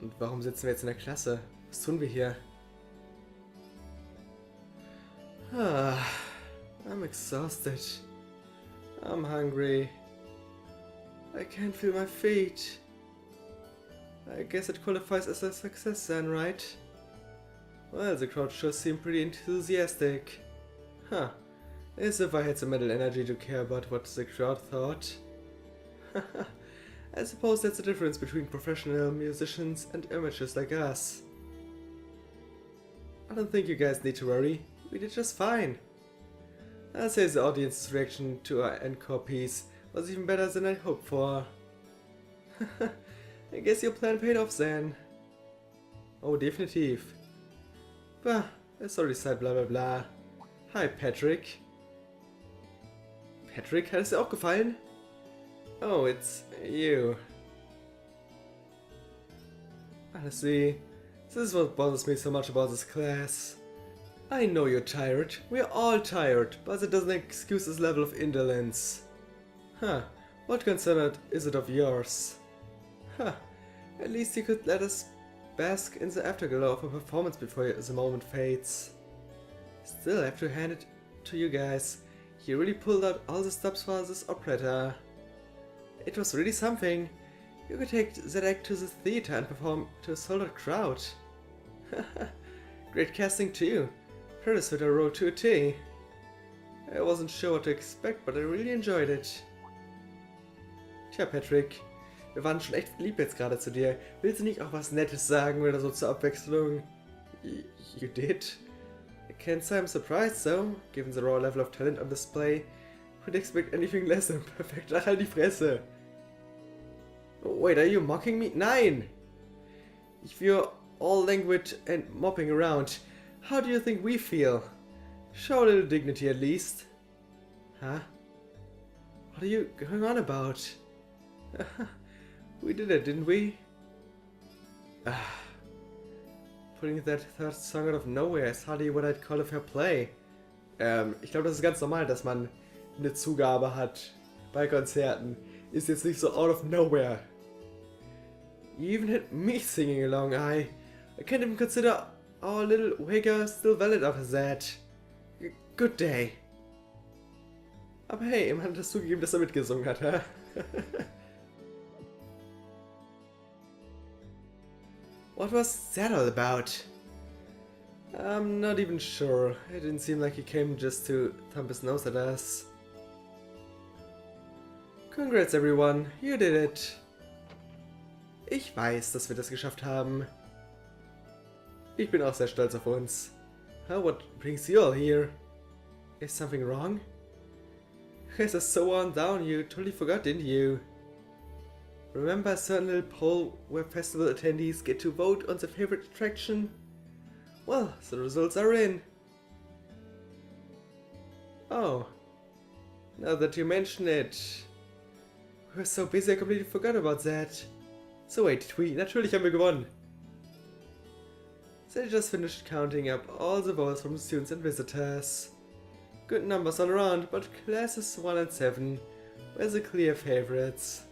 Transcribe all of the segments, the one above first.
Und warum sitzen wir jetzt in der Klasse? Was tun wir hier? Ah, I'm exhausted. I'm hungry. I can't feel my feet. I guess it qualifies as a success then, right? Well, the crowd sure seemed pretty enthusiastic. Huh. As if I had the mental energy to care about what the crowd thought. I suppose that's the difference between professional musicians and amateurs like us. I don't think you guys need to worry. We did just fine. I'd say the audience's reaction to our encore piece was even better than I hoped for. I guess your plan paid off then. Oh, definitiv. Bah, sorry, said bla bla bla. Hi, Patrick. Patrick, hat es dir auch gefallen? Oh, it's you. Honestly, this is what bothers me so much about this class. I know you're tired. We're all tired, but it doesn't excuse this level of indolence. Huh, what concern is it of yours? Huh, at least you could let us bask in the afterglow of a performance before the moment fades. Still, I have to hand it to you guys. You really pulled out all the stops for this operetta. It was really something. You could take that act to the theater and perform to a sold-out crowd. Great casting too. Paris fit our role to a T. I wasn't sure what to expect, but I really enjoyed it. Tja, Patrick, wir waren schon echt lieb jetzt gerade zu dir. Willst du nicht auch was Nettes sagen oder so zur Abwechslung? You did? I can't say I'm surprised though, given the raw level of talent on display. Would expect anything less than perfect. Ach, halt die Fresse. Oh, wait, are you mocking me? Nein! If you're all languid and mopping around, how do you think we feel? Show a little dignity at least. Huh? What are you going on about? We did it, didn't we? Putting that third song out of nowhere is hardly what I'd call a fair play. Ich glaube, das ist ganz normal, dass man eine Zugabe hat bei Konzerten. Ist jetzt nicht so out of nowhere. You even had me singing along. I can't even consider our little wager still valid after that. Good day. Aber hey, immerhin hat es zugegeben, dass er mitgesungen hat, hä? What was that all about? I'm not even sure. It didn't seem like he came just to thump his nose at us. Congrats everyone, you did it. Ich weiß, dass wir das geschafft haben. Ich bin auch sehr stolz auf uns. Huh, what brings you all here? Is something wrong? You guys are so worn down, you totally forgot, didn't you? Remember a certain little poll where festival attendees get to vote on their favorite attraction? Well, the results are in. Oh, now that you mention it. We were so busy I completely forgot about that. So wait, did we? Natürlich haben wir gewonnen. They just finished counting up all the votes from the students and visitors. Good numbers all around, but classes 1 and 7 were the clear favorites.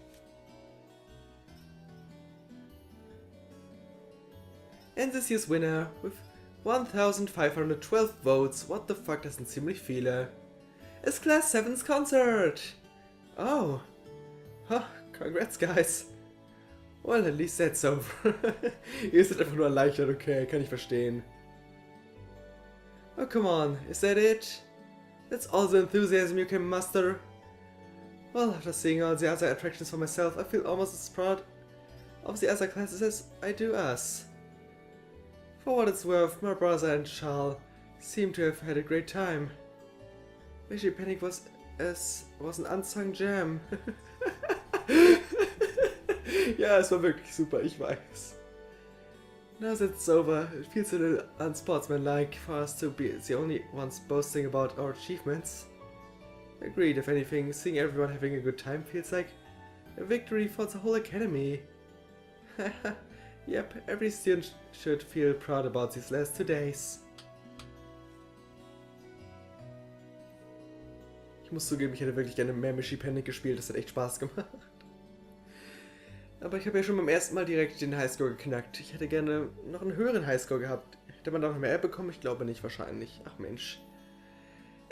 And this year's winner, with 1,512 votes, what the fuck doesn't ziemlich viele, is Class 7's concert! Oh! Huh, congrats guys! Well, at least that's over. Ihr seid einfach nur erleichtert, okay, kann ich verstehen. Oh, come on, is that it? That's all the enthusiasm you can muster? Well, after seeing all the other attractions for myself, I feel almost as proud of the other classes as I do us. For what it's worth, my brother and Charles seem to have had a great time. Maybe Panic was an unsung gem. Ja, es war wirklich super, ich weiß. Now that it's over, it feels a little unsportsmanlike for us to be the only ones boasting about our achievements. Agreed, if anything, seeing everyone having a good time feels like a victory for the whole academy. Yep, every student should feel proud about these last 2 days. Ich muss zugeben, ich hätte wirklich gerne mehr Panic gespielt, das hat echt Spaß gemacht. Aber ich habe ja schon beim ersten Mal direkt den Highscore geknackt. Ich hätte gerne noch einen höheren Highscore gehabt. Hätte man da noch mehr bekommen? Ich glaube nicht, wahrscheinlich. Ach Mensch.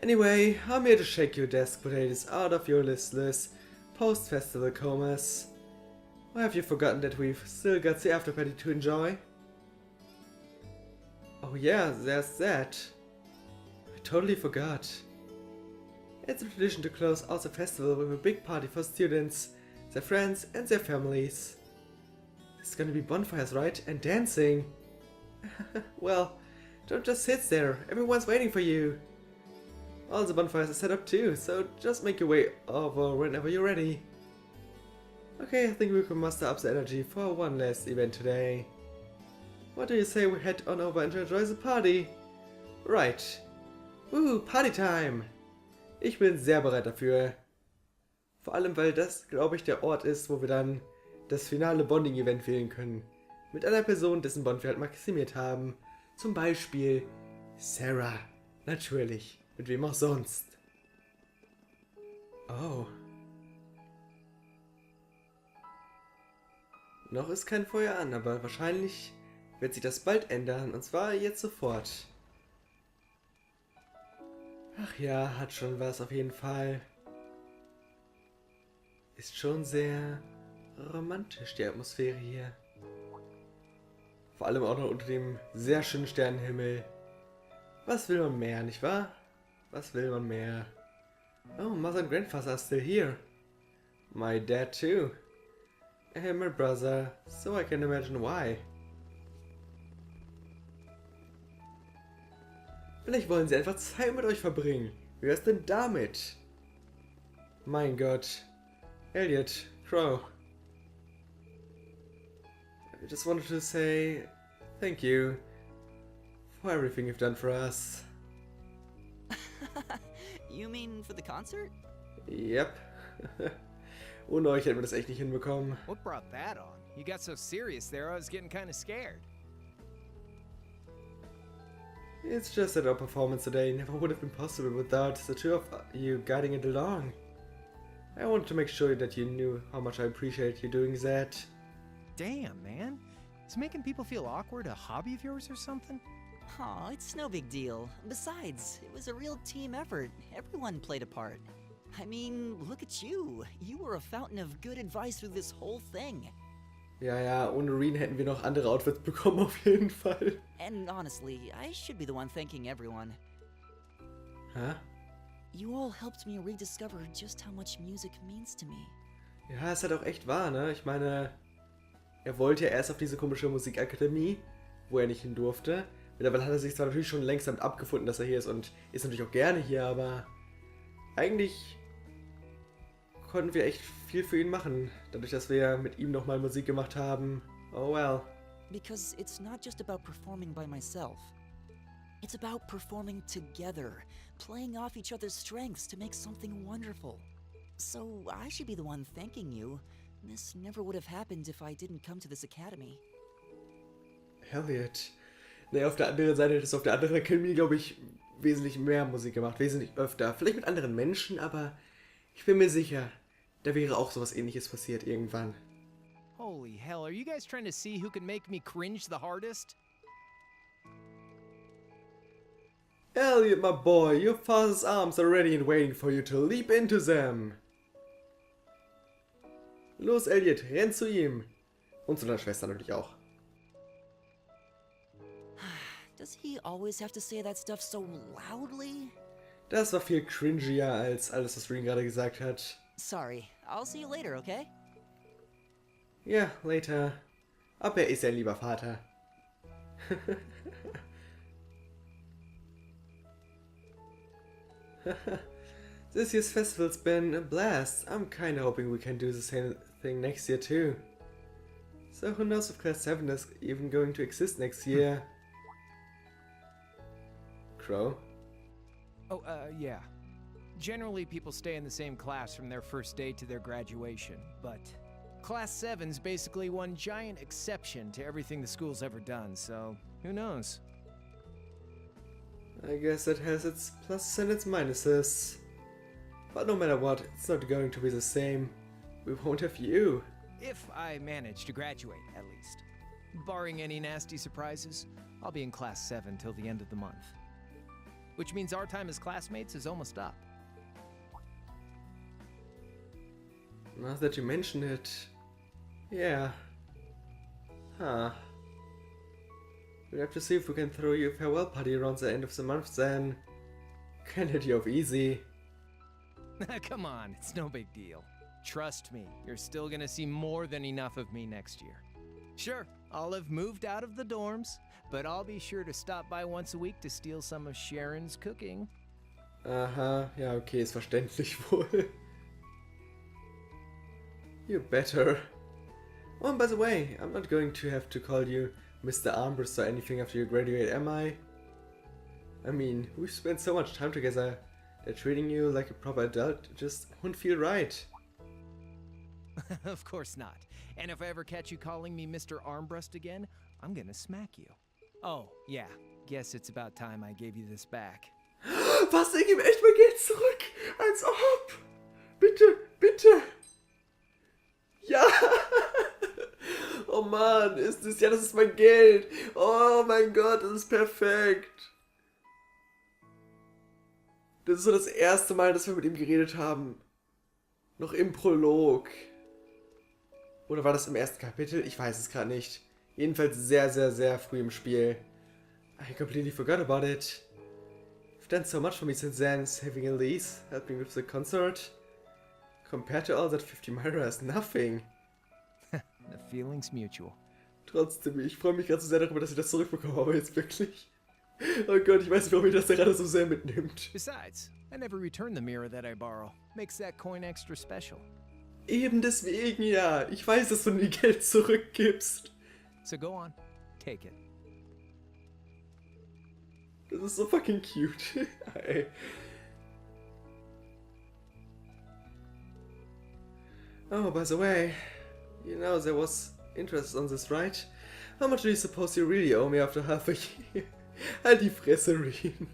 Anyway, I'm here to shake your desk potatoes out of your listless post-festival comas. Or have you forgotten that we've still got the after party to enjoy? Oh yeah, there's that. I totally forgot. It's a tradition to close out the festival with a big party for students, their friends and their families. It's gonna be bonfires, right? And dancing. Well, don't just sit there, everyone's waiting for you. All the bonfires are set up too, so just make your way over whenever you're ready. Okay, I think we can muster up the energy for one last event today. What do you say we head on over and enjoy the party? Right. Woo, Party time! Ich bin sehr bereit dafür. Vor allem, weil das, glaube ich, der Ort ist, wo wir dann das finale Bonding-Event wählen können. Mit einer Person, dessen Bond wir halt maximiert haben. Zum Beispiel Sara. Natürlich. Mit wem auch sonst. Oh. Noch ist kein Feuer an, aber wahrscheinlich wird sich das bald ändern. Und zwar jetzt sofort. Ach ja, hat schon was auf jeden Fall. Ist schon sehr romantisch, die Atmosphäre hier. Vor allem auch noch unter dem sehr schönen Sternenhimmel. Was will man mehr, nicht wahr? Was will man mehr? Oh, Mother and Grandfather are still here. My dad too. And my brother, so I can imagine why. Vielleicht wollen sie einfach Zeit mit euch verbringen. Wie wär's denn damit? Mein Gott. Elliot, Crow. I just wanted to say thank you for everything you've done for us. You mean for the concert? Yep. Ohne euch hätten wir das echt nicht hinbekommen. What brought that on? You got so serious there, I was getting kind of scared. It's just that our performance today never would have been possible without the two of you guiding it along. I wanted to make sure that you knew how much I appreciate you doing that. Damn, man. Is making people feel awkward a hobby of yours or something? Aw, it's no big deal. Besides, it was a real team effort. Everyone played a part. I mean, look at you. You were a fountain of good advice through this whole thing. Ja, ohne Reen hätten wir noch andere Outfits bekommen auf jeden Fall. And honestly, I should be the one thanking everyone. Hä? You all helped me rediscover just how much music means to me. Ja, ist halt auch echt wahr, ne? Ich meine, er wollte ja erst auf diese komische Musikakademie, wo er nicht hin durfte. Mittlerweile hat er sich zwar natürlich schon längst damit abgefunden, dass er hier ist und ist natürlich auch gerne hier, aber eigentlich konnten wir echt viel für ihn machen, dadurch, dass wir mit ihm nochmal Musik gemacht haben. Oh well. Because it's not just about performing by myself. It's about performing together, playing off each other's strengths to make something wonderful. So I should be the one thanking you. This never would have happened if I didn't come to this academy. Elliot. Naja, auf der anderen Seite hättest du auf der anderen Akademie, glaube ich, wesentlich mehr Musik gemacht, wesentlich öfter. Vielleicht mit anderen Menschen, aber ich bin mir sicher, da wäre auch sowas Ähnliches passiert irgendwann. Holy hell, are you guys trying to see who can make me cringe the hardest? Elliot, my boy, your father's arms are ready and waiting for you to leap into them. Los, Elliot, renn zu ihm. Und zu deiner Schwester natürlich auch. Does he always have to say that stuff so loudly? Das war viel cringier als alles, was Reen gerade gesagt hat. Sorry, I'll see you later, okay? Ja, later. Aber er ist ja ein lieber Vater. This year's festival's been a blast. I'm kinda hoping we can do the same thing next year too. So who knows if Class 7 is even going to exist next year? Crow? Oh, yeah. Generally, people stay in the same class from their first day to their graduation, but Class 7's basically one giant exception to everything the school's ever done, so who knows? I guess it has its pluses and its minuses. But no matter what, it's not going to be the same. We won't have you. If I manage to graduate, at least. Barring any nasty surprises, I'll be in class 7 till the end of the month. Which means our time as classmates is almost up. Now that you mention it, yeah. Huh. We'll have to see if we can throw you a farewell party around the end of the month then. Can hit you off easy. Come on, it's no big deal. Trust me, you're still gonna see more than enough of me next year. Sure, I'll have moved out of the dorms, but I'll be sure to stop by once a week to steal some of Sharon's cooking. Aha, ja okay, ist verständlich wohl. You better. Oh, and by the way, I'm not going to have to call you Mr. Armbrust or anything after you graduate, am I? I mean, we've spent so much time together that treating you like a proper adult just won't feel right. Of course not. And if I ever catch you calling me Mr. Armbrust again, I'm gonna smack you. Oh, yeah. Guess it's about time I gave you this back. Was? Ich gebe echt mein Geld zurück? Als ob! Bitte, bitte! Ja! Oh Mann, ist das... Ja, das ist mein Geld! Oh mein Gott, das ist perfekt! Das ist so das erste Mal, dass wir mit ihm geredet haben. Noch im Prolog. Oder war das im ersten Kapitel? Ich weiß es gerade nicht. Jedenfalls sehr, sehr, sehr früh im Spiel. I completely forgot about it. You've done so much for me since then, saving Elise, helping with the concert. Compared to all that 50 Myra is nothing. The feeling's mutual. Trotzdem, ich freue mich gerade so sehr darüber, dass ich das zurückbekomme, aber jetzt wirklich. Oh Gott, ich weiß nicht, warum mich das gerade so sehr mitnimmt. Besides, I never return the mirror that I borrow. Makes that coin extra special. Eben deswegen, ja. Ich weiß, dass du mir Geld zurückgibst. So go on, take it. Das ist so fucking cute. Ey. Oh, by the way, you know there was interest on this, right? How much do you suppose you really owe me after half a year? Halt die Fresse, Reen.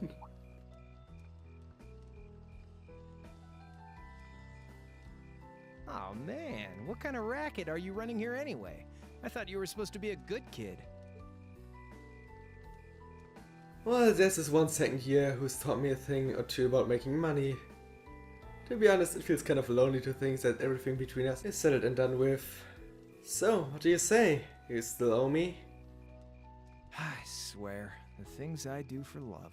Oh man, what kind of racket are you running here anyway? I thought you were supposed to be a good kid. Well, there's this one second here who's taught me a thing or two about making money. To be honest, it feels kind of lonely to think that everything between us is settled and done with. So, what do you say? You still owe me? I swear, the things I do for love.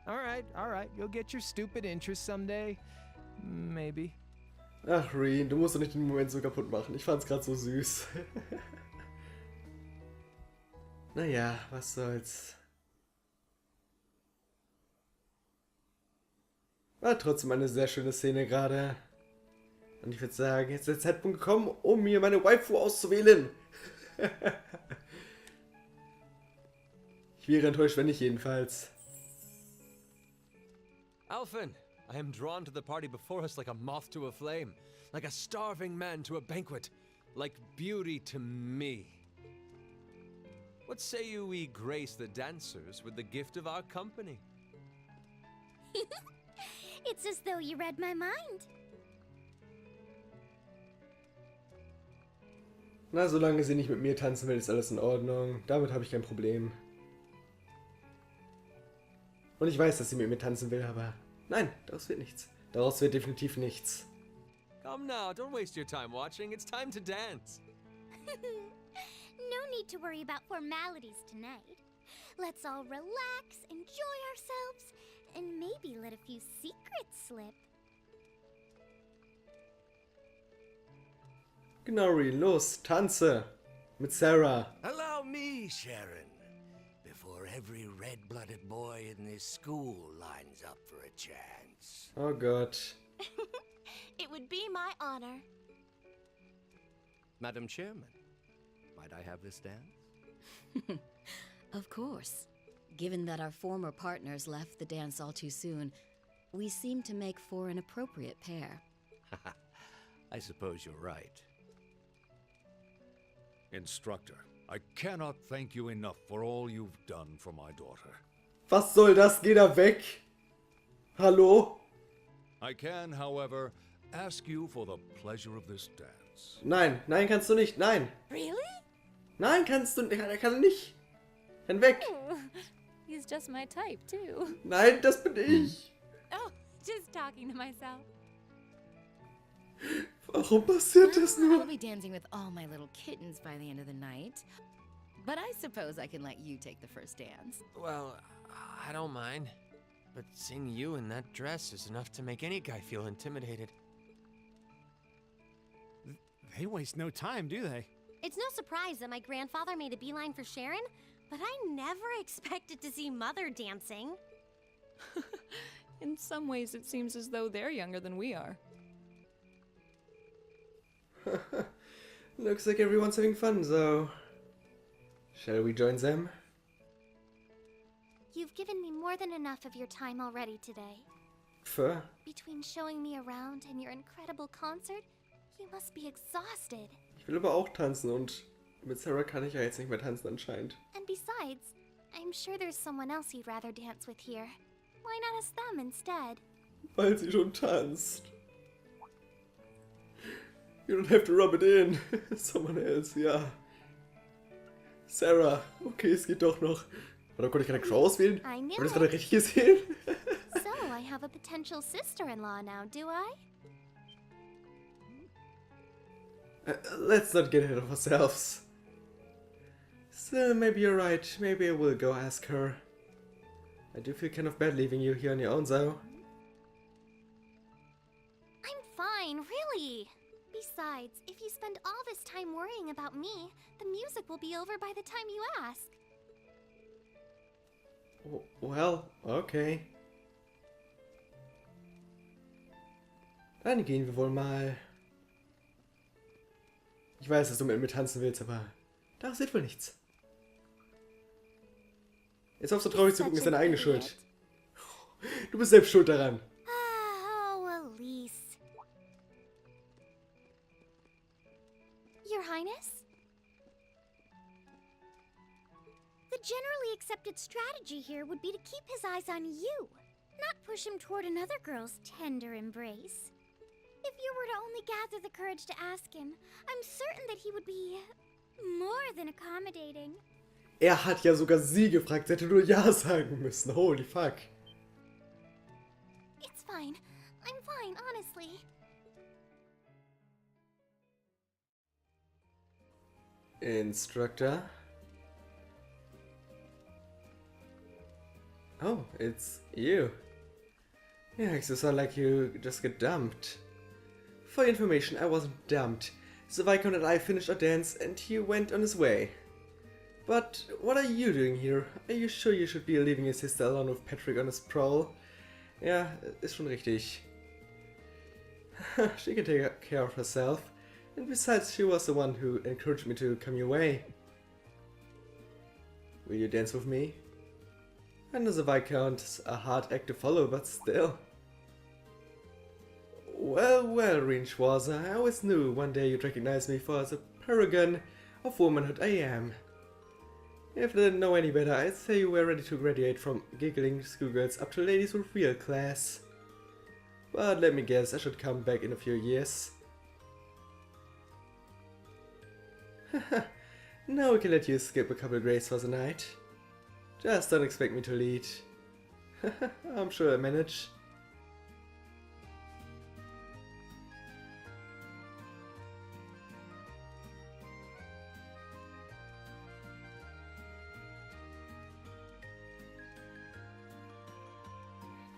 Alright, you'll get your stupid interest someday. Maybe. Ach, Reen, du musst doch nicht den Moment so kaputt machen. Ich fand's gerade so süß. Naja, was soll's. War trotzdem eine sehr schöne Szene gerade. Und ich würde sagen, jetzt ist der Zeitpunkt gekommen, um mir meine Waifu auszuwählen. Ich wäre enttäuscht, wenn nicht jedenfalls. Alphen, I am drawn to the party before us like a moth to a flame, like a starving man to a banquet, like beauty to me. What say you we grace the dancers with the gift of our company? It's as though you read my mind. Na, solange sie nicht mit mir tanzen will, ist alles in Ordnung. Damit habe ich kein Problem. Und ich weiß, dass sie mit mir tanzen will, aber nein, daraus wird nichts. Daraus wird definitiv nichts. Come now, don't waste your time watching. It's time to dance. No need to worry about formalities tonight. Let's all relax, enjoy ourselves, and maybe let a few secrets slip. Genau, Reen, los, tanze! Mit Sara. Allow me, Sharon, before every red-blooded boy in this school lines up for a chance. Oh Gott. It would be my honor. Madam Chairman, might I have this dance? Of course. Given that our former partners left the dance all too soon, we seem to make for an appropriate pair. I suppose you're right. Instructor, I cannot thank you enough for all you've done for my daughter. Was soll das? Geh da weg! Hallo? I can, however, ask you for the pleasure of this dance. Nein, nein, kannst du nicht. Nein. Really? Nein, kannst du nicht. Kann er nicht. Renn weg. Oh, he's just my type, too. Nein, das bin ich. Oh, just talking to myself. Warum passiert das I'll nur? be dancing with all my little kittens by the end of the night. But I suppose I can let you take the first dance. Well, I don't mind. But seeing you in that dress is enough to make any guy feel intimidated. They waste no time, do they? It's no surprise that my grandfather made a beeline for Sharon, but I never expected to see Mother dancing. In some ways, it seems as though they're younger than we are. Looks like everyone's having fun, so... Shall we join them? You've given me more than enough of your time already today. Pfö. Between showing me around and your incredible concert, you must be exhausted. Ich will aber auch tanzen und mit Sara kann ich ja jetzt nicht mehr tanzen anscheinend. And besides, I'm sure there's someone else you'd rather dance with here. Why not ask them instead? Weil sie schon tanzt. You don't have to rub it in. Someone else, ja. Sara. Okay, es geht doch noch. Oder konnte ich gerade Crow auswählen? I Habe knew ich das it. gerade richtig gesehen? So, I have a potential sister-in-law now, do I? Let's not get ahead of ourselves. Still, maybe you're right. Maybe I will go ask her. I do feel kind of bad leaving you here on your own, though. I'm fine, really. Besides, if you spend all this time worrying about me, the music will be over by the time you ask. Well, okay. Dann gehen wir wohl mal. Ich weiß, dass du mit mir tanzen willst, aber da sieht wohl nichts. Jetzt auf so traurig zu gucken, ist deine eigene Schuld. Du bist selbst schuld daran. Oh, Elise. Your Highness? The generally accepted strategy here would be to keep his eyes on you, not push him toward another girl's tender embrace. If you were to only gather the courage to ask him, I'm certain that he would be more than accommodating. Er hat ja sogar sie gefragt, sie hätte nur Ja sagen müssen. Holy fuck. It's fine. I'm fine, honestly. Instructor. Oh, it's you. Yeah, you sound like you just get dumped. For your information, I wasn't dumped. The Viscount and I finished our dance and he went on his way. But what are you doing here? Are you sure you should be leaving your sister alone with Patrick on his prowl? Ja, ist schon richtig. She can take care of herself. And besides, she was the one who encouraged me to come your way. Will you dance with me? I know the Viscount's a hard act to follow, but still. Well, well, Reinschwarzer, I always knew one day you'd recognize me for the paragon of womanhood I am. If I didn't know any better, I'd say you were ready to graduate from giggling schoolgirls up to ladies with real class. But let me guess, I should come back in a few years. Now we can let you skip a couple grades for the night. Just don't expect me to lead. I'm sure I'll manage.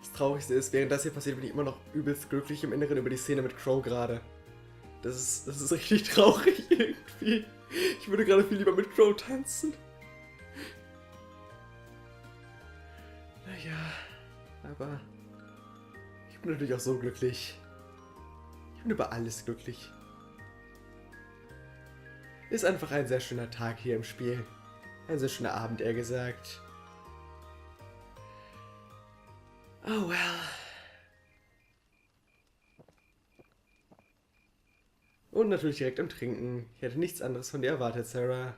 Das Traurigste ist, während das hier passiert, bin ich immer noch übelst glücklich im Inneren über die Szene mit Crow gerade. Das ist richtig traurig irgendwie. Ich würde gerade viel lieber mit Crow tanzen. Naja, aber ich bin natürlich auch so glücklich. Ich bin über alles glücklich. Ist einfach ein sehr schöner Tag hier im Spiel. Ein sehr schöner Abend, eher gesagt. Oh well. Und natürlich direkt am Trinken. Ich hätte nichts anderes von dir erwartet, Sara.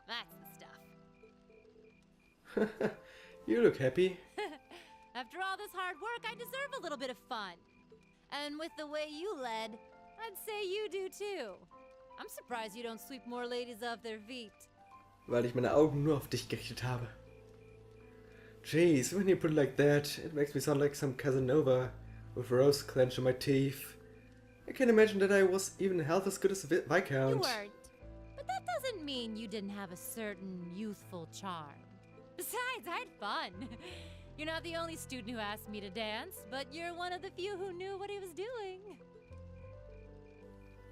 That's the stuff. You look happy. After all this hard work, fun. And with the way you led, I'd say you do too. I'm surprised you don't sweep more ladies off their feet. Weil ich meine Augen nur auf dich gerichtet habe. Jeez, when you put it like that, it makes me sound like some Casanova with rose clenched in my teeth. I can't imagine that I was even half as good as Viscount. You weren't. But that doesn't mean you didn't have a certain youthful charm. Besides, I had fun. You're not the only student who asked me to dance, but you're one of the few who knew what he was doing.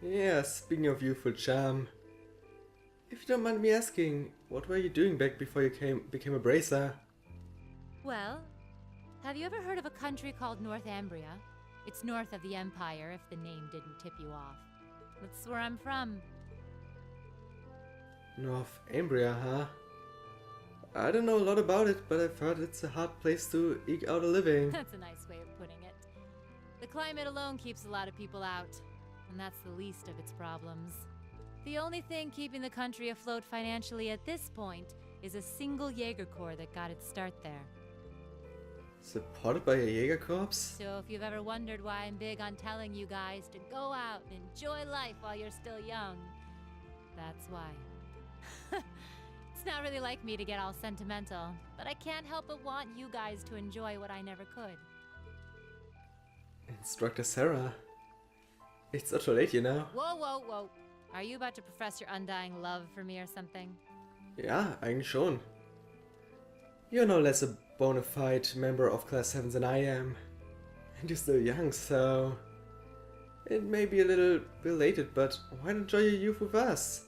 Yeah, speaking of youthful charm. If you don't mind me asking, what were you doing back before you became a bracer? Well, have you ever heard of a country called Northumbria? It's north of the Empire, if the name didn't tip you off. That's where I'm from. Northumbria, huh? I don't know a lot about it, but I've heard it's a hard place to eke out a living. That's a nice way of putting it. The climate alone keeps a lot of people out, and that's the least of its problems. The only thing keeping the country afloat financially at this point is a single Jaeger Corps that got its start there. Supported by a Jägerkorps? So if you've ever wondered why I'm big on telling you guys to go out and enjoy life while you're still young, that's why. It's not really like me to get all sentimental, but I can't help but want you guys to enjoy what I never could. Instructor Sara. It's not too late, you know. Whoa, whoa, whoa. Are you about to profess your undying love for me or something? Ja, eigentlich schon. You're no less a bona fide member of Class 7 than I am. And you're still young, so... It may be a little belated, but why not enjoy your youth with us?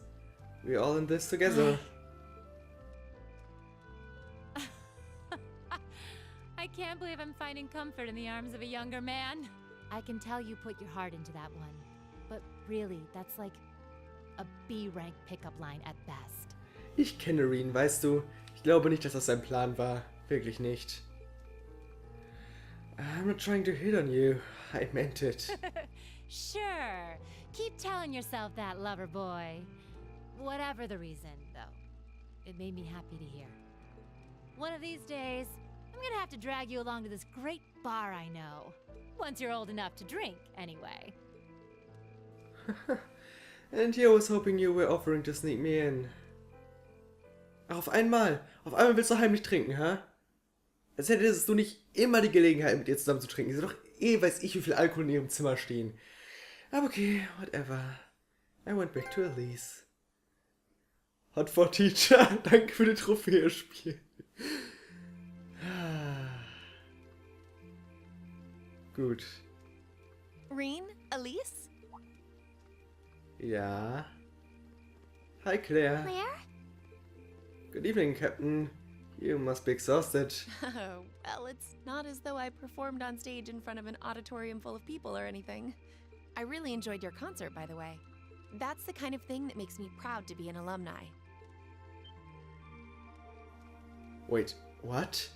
We're all in this together. I can't believe I'm finding comfort in the arms of a younger man. I can tell you put your heart into that one. But really, that's like a B-rank pickup line at best. Ich kenne Reen, weißt du. Ich glaube nicht, dass das sein Plan war. Wirklich nicht. I'm not trying to hit on you. I meant it. Sure. Keep telling yourself that, lover boy. Whatever the reason, though. It made me happy to hear. One of these days, I'm gonna have to drag you along to this great bar I know. Once you're old enough to drink, anyway. And here I was hoping you were offering to sneak me in. Auf einmal willst du heimlich trinken, hä? Als hättest du nicht immer die Gelegenheit, mit ihr zusammen zu trinken. Sie doch weiß ich, wie viel Alkohol in ihrem Zimmer stehen. Aber okay, whatever. I went back to Elise. Hot for Teacher, danke für die Trophäe, Spiel. Gut. Reen? Elise? Ja. Hi, Claire. Claire? Good evening, Captain. You must be exhausted. Oh, well, it's not as though I performed on stage in front of an auditorium full of people or anything. I really enjoyed your concert, by the way. That's the kind of thing that makes me proud to be an alumni. Wait, what?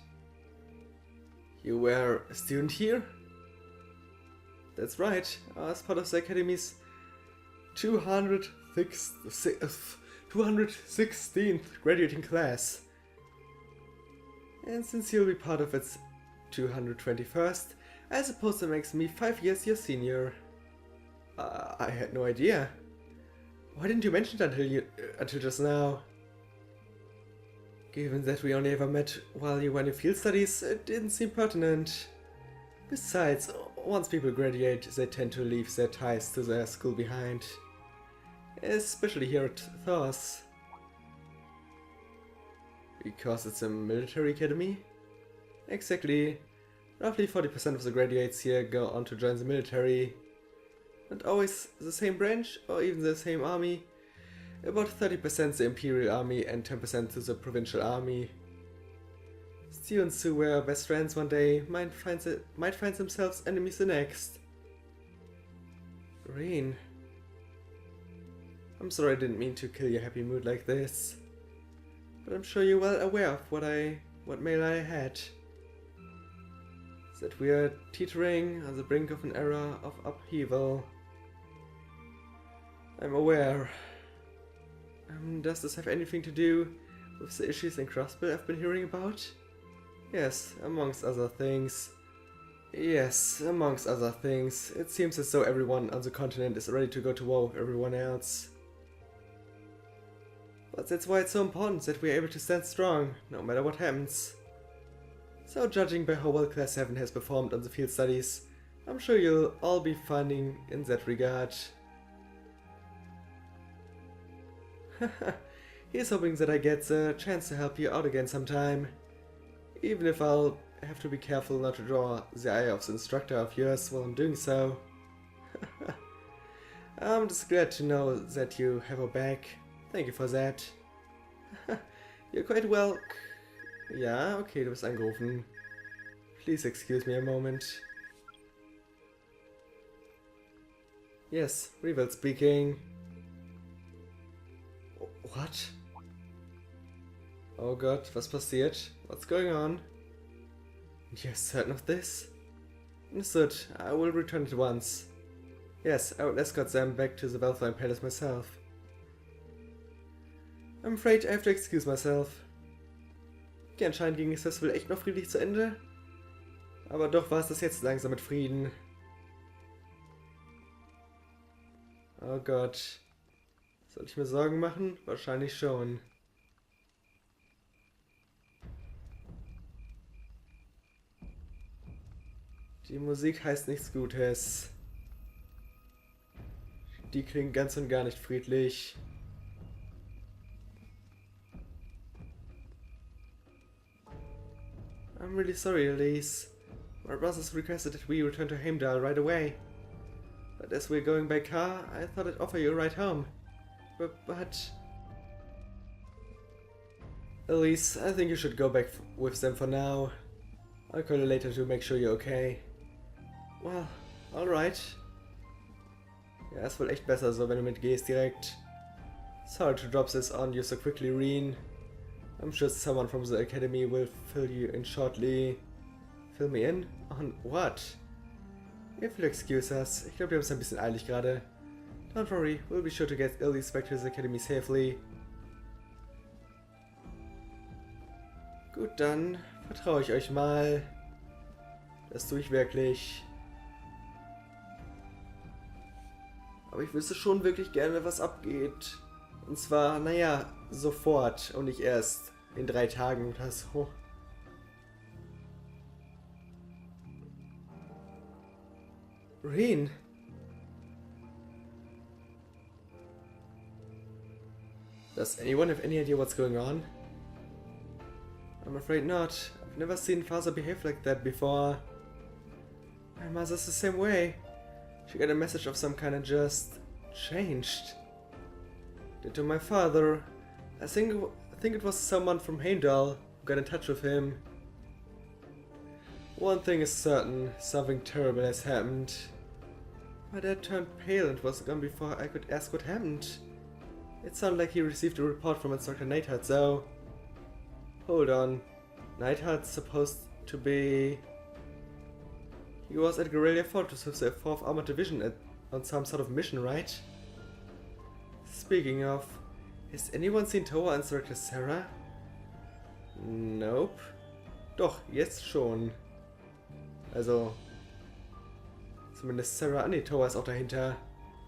You were a student here? That's right, I was part of the Academy's 216th graduating class. And since you'll be part of its 221st, I suppose that makes me 5 years your senior. I had no idea. Why didn't you mention it until just now? Given that we only ever met while you were in your field studies, it didn't seem pertinent. Besides, once people graduate, they tend to leave their ties to their school behind. Especially here at Thor's. Because it's a military academy? Exactly. Roughly 40% of the graduates here go on to join the military. Not always the same branch, or even the same army. About 30% the Imperial Army and 10% to the Provincial Army. Students who were best friends one day might find themselves enemies the next. Reen. I'm sorry I didn't mean to kill your happy mood like this. But I'm sure you're well aware of what mail I had. That we are teetering on the brink of an era of upheaval. I'm aware. Does this have anything to do with the issues in Crossbill I've been hearing about? Yes, amongst other things. Yes, amongst other things, it seems as though everyone on the continent is ready to go to war with everyone else. But that's why it's so important that we're able to stand strong, no matter what happens. So judging by how well Class 7 has performed on the field studies, I'm sure you'll all be finding in that regard. Here's hoping that I get the chance to help you out again sometime. Even if I'll have to be careful not to draw the eye of the instructor of yours while I'm doing so. I'm just glad to know that you have her back. Thank you for that. You're quite well... Ja, okay, du bist angerufen. Please excuse me a moment. Yes, Revel speaking. What? Oh God, was passiert? What's going on? You're certain of this? Understood, I will return at once. Yes, I will escort them back to the Welfare Palace myself. I'm afraid I have to excuse myself. Okay, anscheinend ging das Festival echt noch friedlich zu Ende. Aber doch war es das jetzt langsam mit Frieden. Oh Gott. Soll ich mir Sorgen machen? Wahrscheinlich schon. Die Musik heißt nichts Gutes. Die klingt ganz und gar nicht friedlich. I'm really sorry, Elise. My brothers requested that we return to Heimdall right away. But as we're going by car, I thought I'd offer you a ride home. But... Elise, I think you should go back with them for now. I'll call you later to make sure you're okay. Well, alright. Ja, ist wohl echt besser so, wenn du mitgehst direkt. Sorry to drop this on you so quickly, Reen. I'm sure someone from the academy will fill you in shortly. Fill me in? On what? If you'll excuse us, ich glaube, wir haben es ein bisschen eilig gerade. Don't worry, we'll be sure to get Elise back to the academy safely. Gut, dann vertraue ich euch mal. Das tue ich wirklich. Aber ich wüsste schon wirklich gerne, was abgeht. Und zwar, naja, sofort und nicht erst in 3 Tagen oder so. Reen? Does anyone have any idea what's going on? I'm afraid not. I've never seen father behave like that before. My mother's the same way. She got a message of some kind and just changed. Did to my father. I think it was someone from Heimdall who got in touch with him. One thing is certain, something terrible has happened. My dad turned pale and was gone before I could ask what happened. It sounded like he received a report from Instructor Neidhart, though. Hold on. Neidhart's supposed to be... He was at Guerrilla Fortress with the 4th Armored Division on some sort of mission, right? Speaking of, has anyone seen Toa Instructor Sara? Nope. Doch, jetzt schon. Also, zumindest Sara, nee, Toa ist auch dahinter.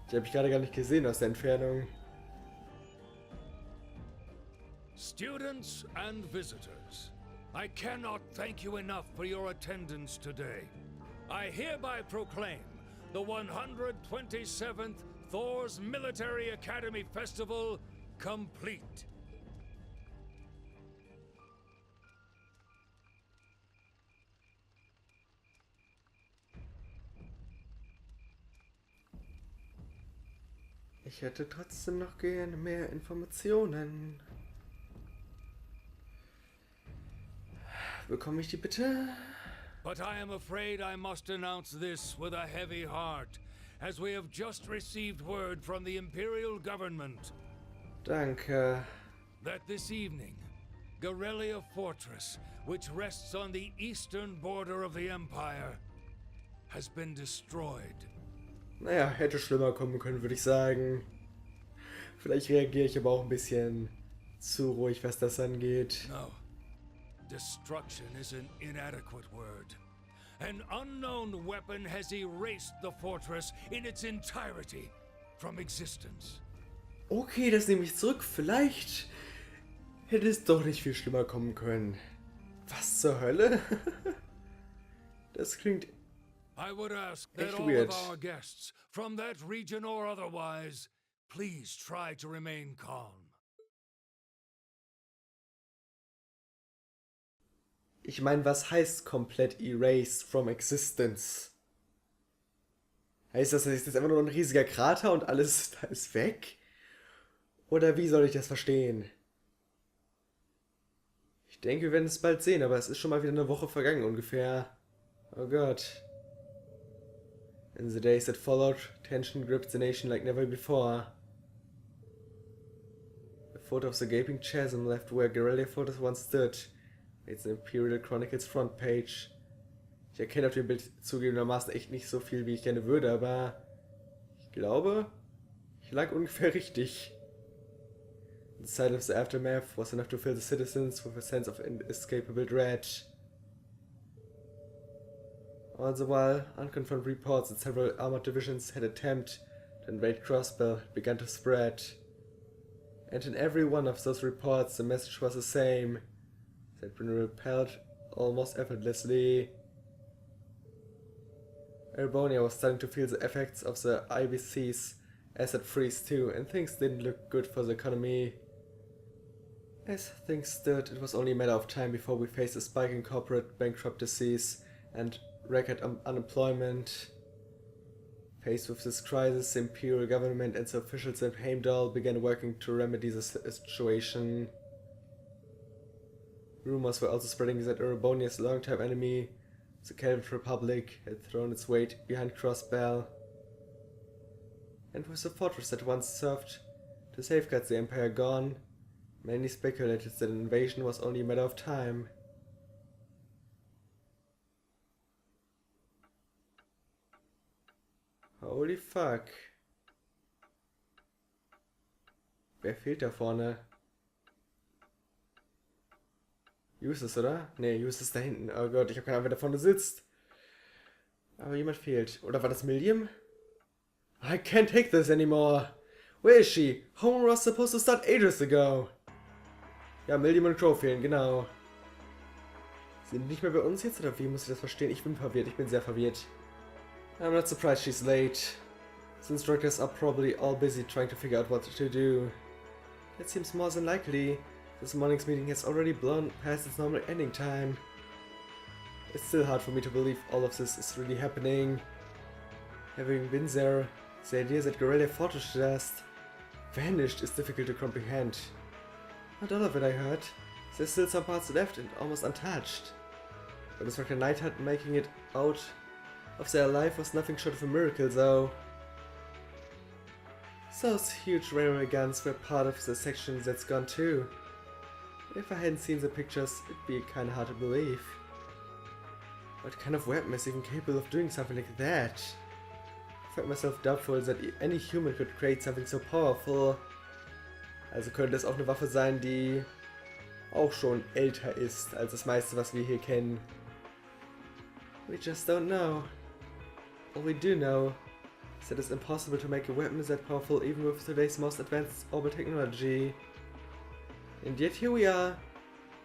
Die habe ich gerade gar nicht gesehen aus der Entfernung. Students and visitors, I cannot thank you enough for your attendance today. I hereby proclaim the 127th Thor's Military Academy Festival complete. Ich hätte trotzdem noch gerne mehr Informationen. Bekomme ich die bitte? But I am afraid I must announce this with a heavy heart, as we have just received word from the Imperial Government. Danke. That this evening, Guerrilla Fortress, which rests on the eastern border of the Empire, has been destroyed. Naja, hätte schlimmer kommen können, würde ich sagen. Vielleicht reagiere ich aber auch ein bisschen zu ruhig, was das angeht. No. Destruction is an inadequate word. An unknown weapon has erased the fortress in its entirety from existence. Okay, das nehme ich zurück. Vielleicht hätte es doch nicht viel schlimmer kommen können. Was zur Hölle? Das klingt I would ask that echt all weird. of our guests, from that region or otherwise, please try to remain calm. Ich meine, was heißt komplett erased from existence? Heißt das, ist jetzt einfach nur ein riesiger Krater und alles da ist weg? Oder wie soll ich das verstehen? Ich denke, wir werden es bald sehen, aber es ist schon mal wieder eine Woche vergangen ungefähr. Oh Gott. In the days that followed, tension gripped the nation like never before. A photo of the gaping chasm left where guerrilla fortress once stood. It's the Imperial Chronicles front page. Ich erkenne auf dem Bild zugegebenermaßen echt nicht so viel, wie ich gerne würde, aber ich glaube, ich lag ungefähr richtig. The sight of the aftermath was enough to fill the citizens with a sense of inescapable dread. All the while, unconfirmed reports that several armored divisions had attempted to invade Crossbell began to spread. And in every one of those reports, the message was the same. They had been repelled almost effortlessly. Erebonia was starting to feel the effects of the IBC's asset freeze too, and things didn't look good for the economy. As things stood, it was only a matter of time before we faced a spike in corporate bankruptcies and record unemployment. Faced with this crisis, the imperial government and the officials in Heimdall began working to remedy the situation. Rumors were also spreading that Erebonia's long-time enemy, the Celtic Republic, had thrown its weight behind Crossbell. And with the fortress that once served to safeguard the Empire gone, many speculated that an invasion was only a matter of time. Holy fuck. Wer fehlt da vorne? Justus, oder? Ne, Justus da hinten. Oh Gott, ich habe keine Ahnung, wer da vorne sitzt. Aber jemand fehlt. Oder war das Milliam? I can't take this anymore. Where is she? Homer was supposed to start ages ago. Ja, Milliam und Crow fehlen, genau. Sind die nicht mehr bei uns jetzt, oder wie muss ich das verstehen? Ich bin verwirrt, ich bin sehr verwirrt. I'm not surprised she's late. The instructors are probably all busy trying to figure out what to do. It seems more than likely. This morning's meeting has already blown past its normal ending time. It's still hard for me to believe all of this is really happening. Having been there, the idea that Guerrilla Fortress just vanished is difficult to comprehend. Not all of it, I heard. There's still some parts left and almost untouched. But Instructor Nightheart making it out of their life was nothing short of a miracle, though. Those huge railway guns were part of the section that's gone too. If I hadn't seen the pictures, it'd be kinda hard to believe. What kind of weapon is even capable of doing something like that? I found myself doubtful that any human could create something so powerful. Also könnte es auch eine Waffe sein, die auch schon älter ist als das meiste, was wir hier kennen. We just don't know. All we do know is that it's impossible to make a weapon that powerful even with today's most advanced orbital technology. And yet here we are,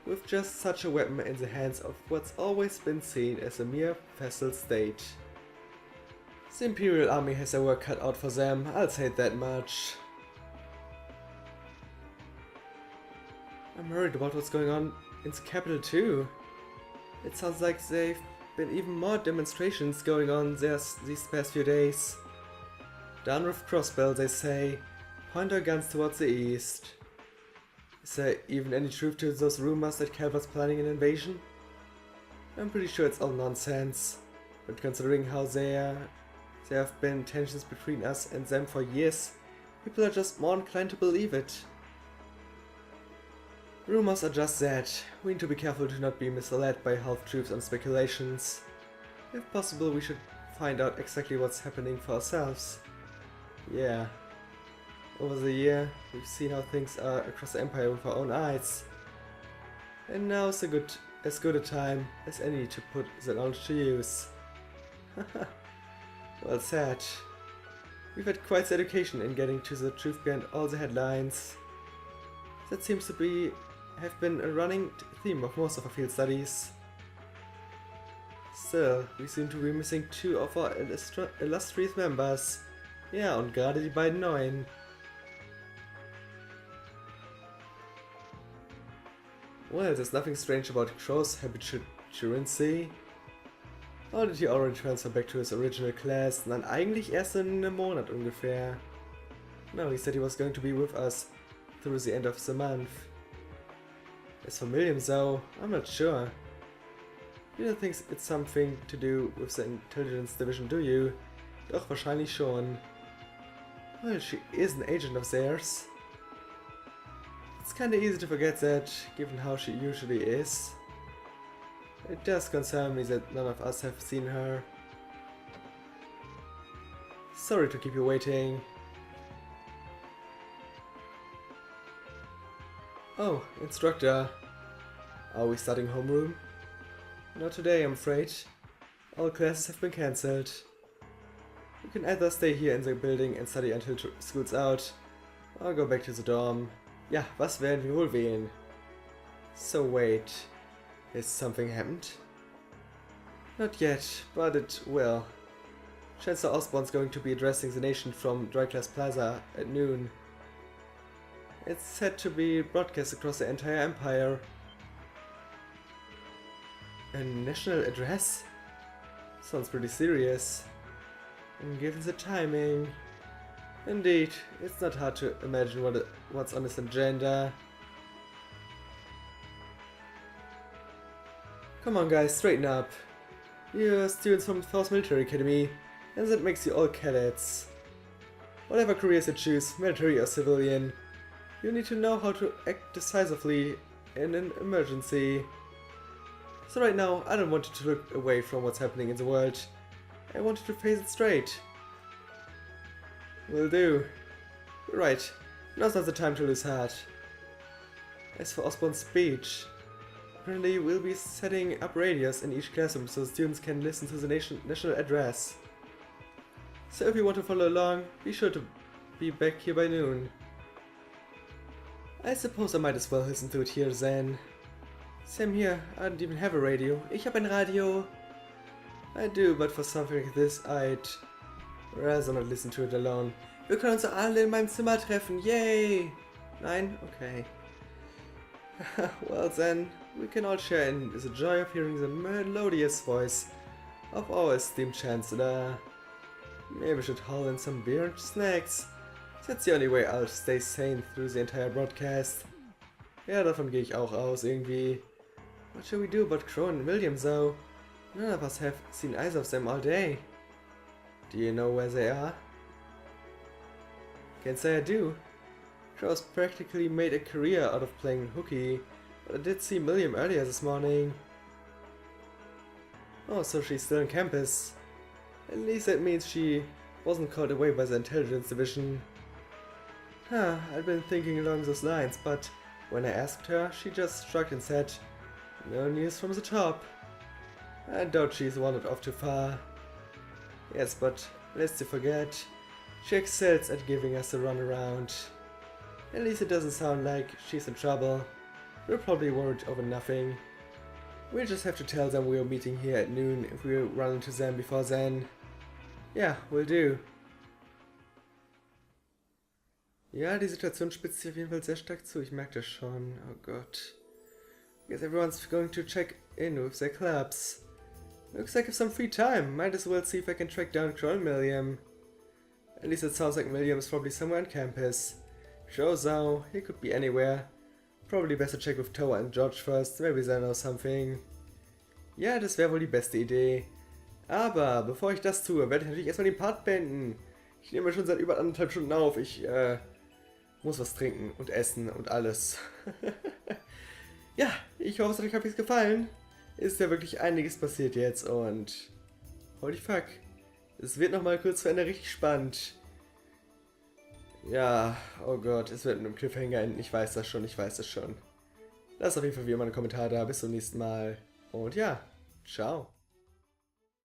with just such a weapon in the hands of what's always been seen as a mere vassal state. The Imperial Army has their work cut out for them, I'll say it that much. I'm worried about what's going on in the capital too. It sounds like they've been even more demonstrations going on there these past few days. Down with Crossbell, they say. Point our guns towards the east. Is there even any truth to those rumors that Calvert's planning an invasion? I'm pretty sure it's all nonsense. But considering how there have been tensions between us and them for years, people are just more inclined to believe it. Rumors are just that. We need to be careful to not be misled by half-truths and speculations. If possible, we should find out exactly what's happening for ourselves. Yeah. Over the year, we've seen how things are across the Empire with our own eyes. And now's a good as good a time as any to put that knowledge to use. Well said. We've had quite the education in getting to the truth behind all the headlines. That seems to have been a running theme of most of our field studies. Still, we seem to be missing two of our illustrious members. Ja, und gerade die beiden neuen. Well, there's nothing strange about Crow's habitual truancy. Or did he already transfer back to his original class? Nein, eigentlich erst in einem Monat ungefähr. No, he said he was going to be with us through the end of the month. As for William though, I'm not sure. You don't think it's something to do with the intelligence division, do you? Doch, wahrscheinlich schon. Well, she is an agent of theirs. It's kinda easy to forget that, given how she usually is. It does concern me that none of us have seen her. Sorry to keep you waiting. Oh, instructor. Are we starting homeroom? Not today, I'm afraid. All classes have been cancelled. You can either stay here in the building and study until school's out, or go back to the dorm. Ja, was werden wir wohl wählen? So wait, has something happened? Not yet, but it will. Chancellor Osborne's going to be addressing the nation from Dryglass Plaza at noon. It's set to be broadcast across the entire empire. A national address? Sounds pretty serious. And given the timing... Indeed, it's not hard to imagine what's on his agenda. Come on guys, straighten up. You're students from the 4th Military Academy, and that makes you all cadets. Whatever careers you choose, military or civilian, you need to know how to act decisively in an emergency. So right now, I don't want you to look away from what's happening in the world. I want you to face it straight. Will do. You're right. Now's not the time to lose heart. As for Osborne's speech, apparently we'll be setting up radios in each classroom so students can listen to the national address. So if you want to follow along, be sure to be back here by noon. I suppose I might as well listen to it here then. Same here, I don't even have a radio. Ich hab ein Radio. I do, but for something like this, I'd rather not listen to it alone. Wir können uns alle in meinem Zimmer treffen, yay! Nein? Okay. Well then, we can all share in the joy of hearing the melodious voice of our esteemed Chancellor. Maybe we should haul in some beer and snacks. That's the only way I'll stay sane through the entire broadcast. Ja, davon gehe ich auch aus, irgendwie. What shall we do about Crow and William, though? None of us have seen eyes of them all day. Do you know where they are? Can't say I do. Crow's practically made a career out of playing hooky, but I did see William earlier this morning. Oh, so she's still on campus. At least that means she wasn't called away by the intelligence division. Huh, I'd been thinking along those lines, but when I asked her, she just shrugged and said, "No news from the top." I doubt she's wandered off too far. Yes, but lest you forget, she excels at giving us a runaround. At least it doesn't sound like she's in trouble. We're probably worried over nothing. We'll just have to tell them we're meeting here at noon if we run into them before then. Yeah, will do. Ja, die Situation spitzt sich auf jeden Fall sehr stark zu, ich merke das schon. Oh Gott. Guess everyone's going to check in with their clubs. Looks like I have some free time. Might as well see if I can track down Crow and William. At least it sounds like William is probably somewhere on campus. Crow though, he could be anywhere. Probably best to check with Toa and George first, maybe they know something. Ja, das wäre wohl die beste Idee. Aber bevor ich das tue, werde ich natürlich erstmal den Part beenden. Ich nehme schon seit über 1,5 Stunden auf. Ich muss was trinken und essen und alles. Ja, ich hoffe, es hat euch halbwegs gefallen. Ist ja wirklich einiges passiert jetzt und... Holy fuck. Es wird nochmal kurz vor Ende richtig spannend. Ja, oh Gott, es wird mit einem Cliffhanger enden. Ich weiß das schon, ich weiß das schon. Lasst auf jeden Fall wie immer einen Kommentar da. Bis zum nächsten Mal. Und ja, ciao.